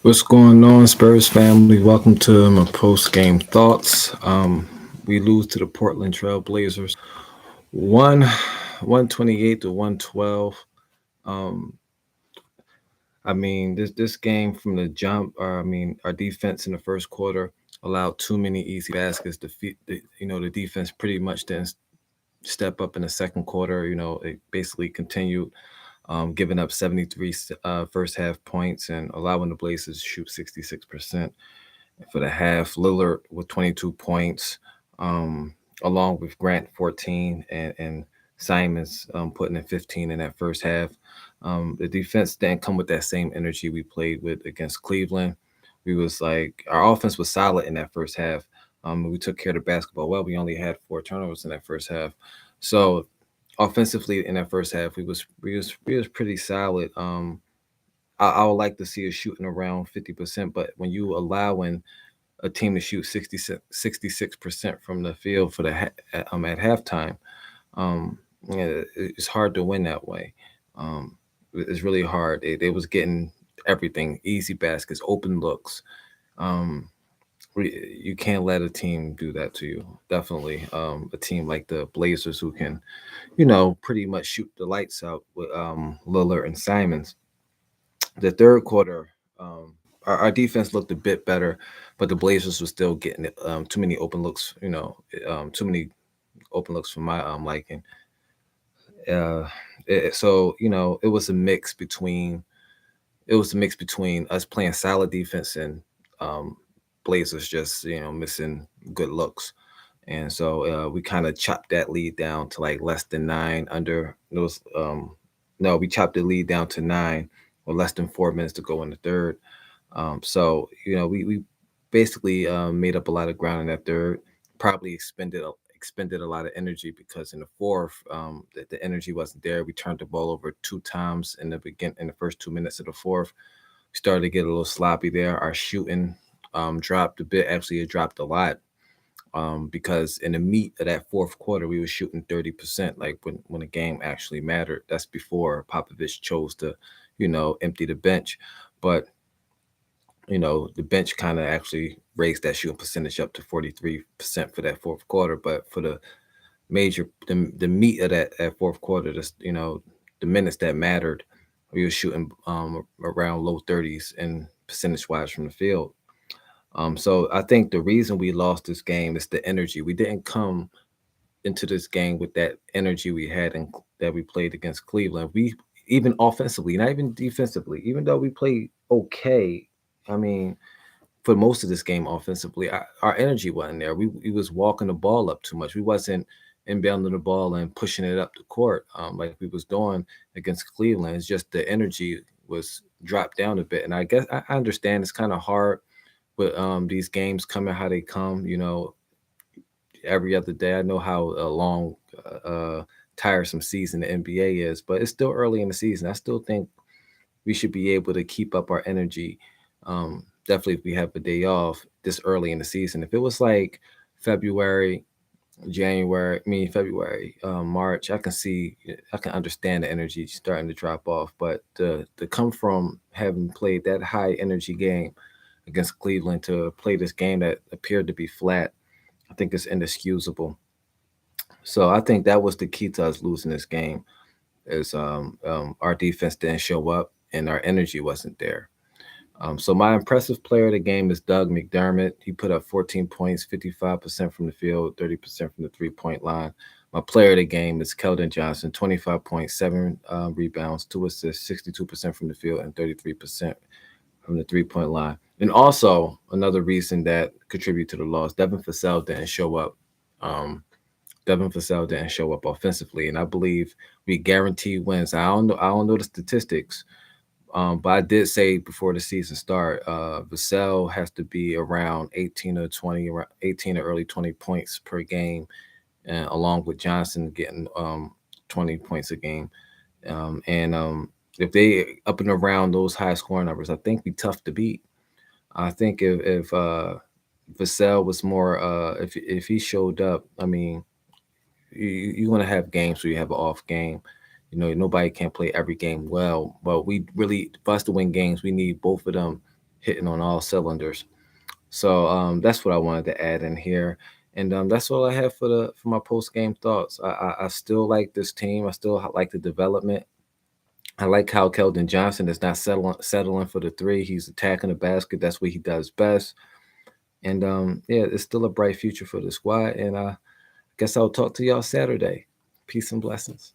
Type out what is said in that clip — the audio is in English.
What's going on, Spurs family? Welcome to my post game thoughts. We lose to the Portland Trail Blazers, one 128 to 112. Um, this game from the jump. Our defense in the first quarter allowed too many easy baskets. The defense pretty much didn't step up in the second quarter. It basically continued giving up 73 first half points and allowing the Blazers to shoot 66% for the half. Lillard with 22 points, um, along with Grant 14 and Simons putting in 15 in that first half. The defense didn't come with that same energy we played with against Cleveland. We was like our offense was solid in that first half. We took care of the basketball well. We only had 4 turnovers in that first half. So offensively in that first half, we was pretty solid. I would like to see us shooting around 50%, but when you allowing a team to shoot 66% from the field for at halftime, um, yeah, it's hard to win that way. Um, it's really hard. They was getting everything, easy baskets, open looks. Um, you can't let a team do that to you. Definitely, a team like the Blazers who can, pretty much shoot the lights out with Lillard and Simons. The third quarter, our defense looked a bit better, but the Blazers were still getting too many open looks. Too many open looks for my liking. Uh, so it was a mix between us playing solid defense and um, Blazers just missing good looks. And so we kind of chopped that lead down to like less than nine under those. No, we chopped the lead down to nine with less than 4 minutes to go in the third. So we basically made up a lot of ground in that third. Probably expended a lot of energy because in the fourth, the energy wasn't there. We turned the ball over 2 times in the first 2 minutes of the fourth. We started to get a little sloppy there. Our shooting dropped a bit. Actually, it dropped a lot because in the meat of that fourth quarter, we were shooting 30%. Like when the game actually mattered. That's before Popovich chose to, empty the bench. But the bench kind of actually raised that shooting percentage up to 43% for that fourth quarter. But for the meat of that fourth quarter, the minutes that mattered, we were shooting around low 30s and percentage wise from the field. So I think the reason we lost this game is the energy. We didn't come into this game with that energy we had and that we played against Cleveland. We even offensively, not even defensively, even though we played okay. I mean, for most of this game offensively, our energy wasn't there. We was walking the ball up too much. We wasn't inbounding the ball and pushing it up the court like we was doing against Cleveland. It's just the energy was dropped down a bit. And I guess I understand it's kind of hard with these games coming how they come. Every other day. I know how long, tiresome season the NBA is, but it's still early in the season. I still think we should be able to keep up our energy. Definitely, if we have a day off this early in the season. If it was like February, February, March, I can understand the energy starting to drop off. But to come from having played that high energy game against Cleveland to play this game that appeared to be flat, I think it's inexcusable. So I think that was the key to us losing this game is our defense didn't show up and our energy wasn't there. So my impressive player of the game is Doug McDermott. He put up 14 points, 55% from the field, 30% from the 3-point line. My player of the game is Keldon Johnson, 25 points, 7 rebounds, 2 assists, 62% from the field, and 33% from the 3-point line. And also another reason that contributed to the loss, Devin Vassell didn't show up. Um, Devin Vassell didn't show up offensively, and I believe we guarantee wins. I don't know the statistics, but I did say before the season start, Vassell has to be around 18 or 20, around 18 or early 20 points per game, and along with Johnson getting 20 points a game. And if they up and around those high scoring numbers, I think be tough to beat. I think if Vassell was more, if he showed up, I mean, you're gonna have games where you have an off game. Nobody can play every game well, but we really for us to win games, we need both of them hitting on all cylinders. So that's what I wanted to add in here. And that's all I have for my post game thoughts. I still like this team. I still like the development. I like how Keldon Johnson is not settling for the three. He's attacking the basket. That's what he does best. And yeah, it's still a bright future for the squad. And I guess I'll talk to y'all Saturday. Peace and blessings.